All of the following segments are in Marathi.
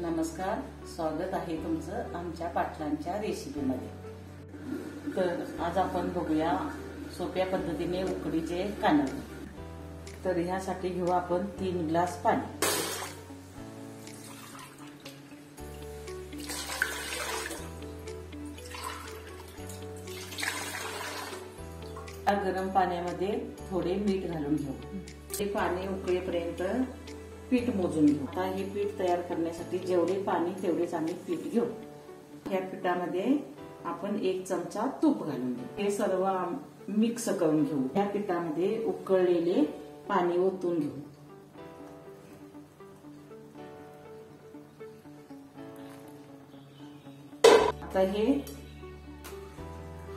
नमस्कार, स्वागत आहे तुमचं आमच्या पाटलांच्या रेसिपीमध्ये। तर आज आपण बघूया सोप्या पद्धतीने उकडीचे कानवले। तर ह्यासाठी घेऊ आपण 3 ग्लास पाणी। गरम पाण्यामध्ये थोडे मीठ घालून घेऊ। हे पाणी उकळेपर्यंत पीठ मोजून घेऊ। आता हे पीठ तयार करण्यासाठी जेवढे पाणी तेवढेच आम्ही पीठ घेऊ। या पिठामध्ये आपण 1 चमचा तूप घालून घेऊ। हे सर्व मिक्स करून घेऊ। या पिठामध्ये उकळलेले पाणी ओतून घेऊ। आता हे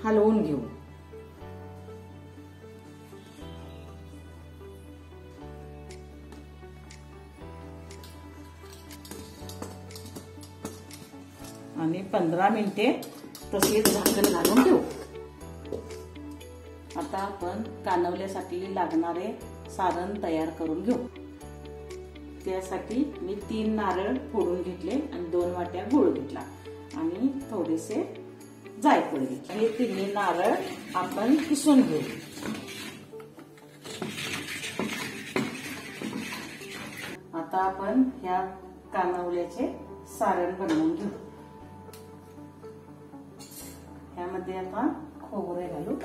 हलवून घेऊ। आणि 15 मिनिटे तसेच झाकण घालून ठेवू। आता आपण कानवल्यासाठी लागणारे सारण तयार करून घेऊ। त्यासाठी मी 3 नारळ फोडून घेतले आणि 2 वाट्या गूळ घेतला आणि थोडेसे जायफळ घेतले। हे 3 नारळ आपण किसून घेऊ। आता आपण ह्या कानवल्याचे सारण बनवून घेऊ। ह्यामध्ये आता खोबरे घालू।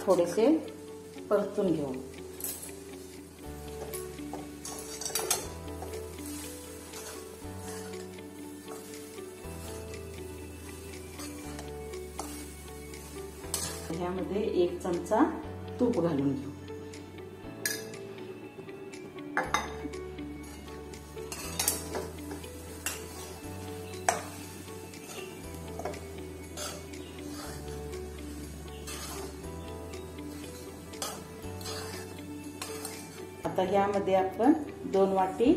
थोडेसे परतून घेऊ। ह्यामध्ये 1 चमचा तूप घालून घेऊ। आता ह्यामध्ये आपण 2 वाटी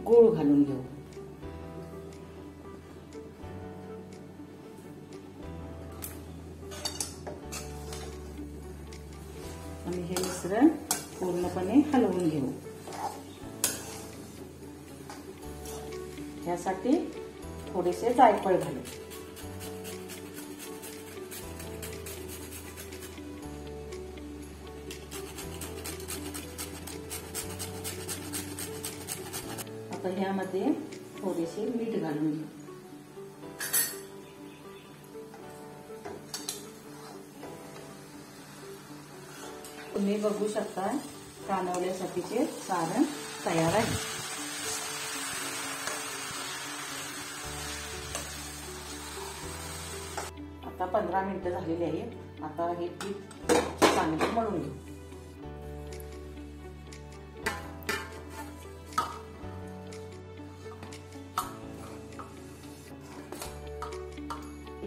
गूळ घालून घेऊ। आणि हे मिश्रण पूर्णपणे हलवून घेऊ। यासाठी थोडेसे जायफळ घालू। आता ह्यामध्ये थोडेसे मीठ घालून घेऊ। तुम्ही बघू शकता कानवल्यासाठीचे सारण तयार आहे। आता 15 मिनिटे झालेली आहेत। आता हे पीठ चांगले मळून घेऊ।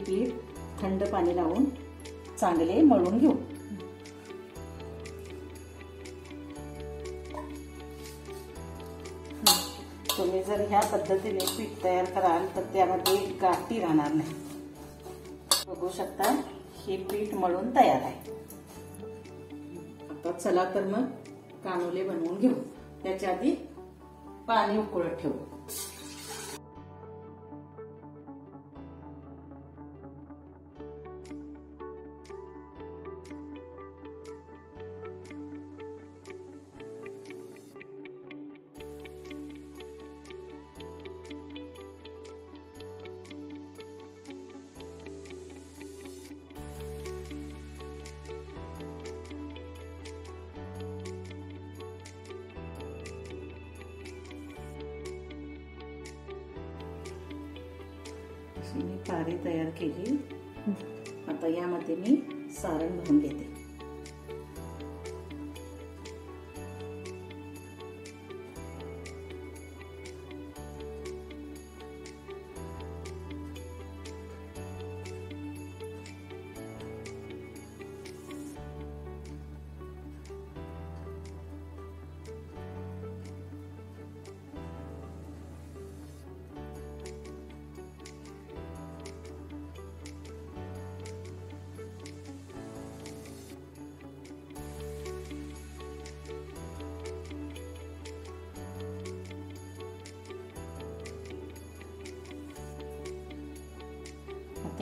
पीठ थंड पाणी लावून चांगले मळून घेऊ। तुम्ही जर ह्या पद्धतीने पीठ तयार कराल तर त्यामध्ये गाठी राहणार नाही। बघू शकता हे पीठ मळून तयार आहे। आता चला तर मग कानवले बनवून घेऊ। त्याच्या आधी पाणी उकळत ठेवू। मी पारी तयार केली। आता यामध्ये मी सारण भरून घेते।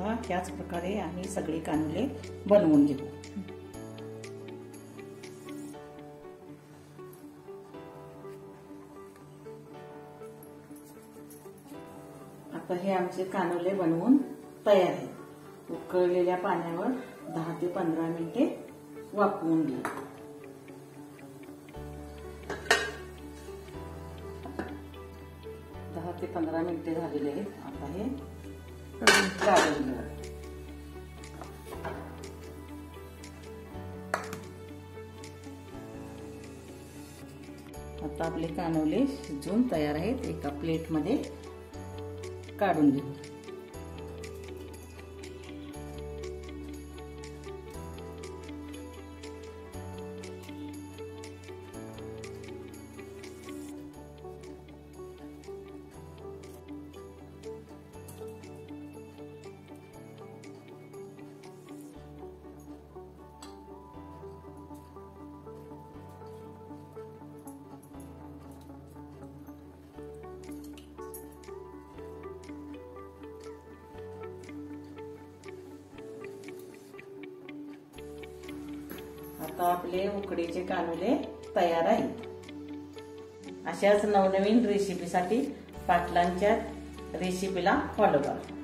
आता ह्याच प्रकारे आम्ही सगळे कानुले बनवून घेऊ. आता हे आमचे कानुले बनवून तयार आहेत. उकळलेल्या पाण्यावर 10 ते 15 मिनिटे वाफवून घेऊ. ते 15 मिनिटे झालेले आहेत. आता हे काढून घेऊ. आता आपले कानवले शिजून तयार आहेत. एका प्लेट मध्ये काढून घेऊ. आता आपले उकडीचे कानुले तयार आहेत. अशाच नवनवीन रेसिपीसाठी पाटलांच्या रेसिपीला फॉलो करा.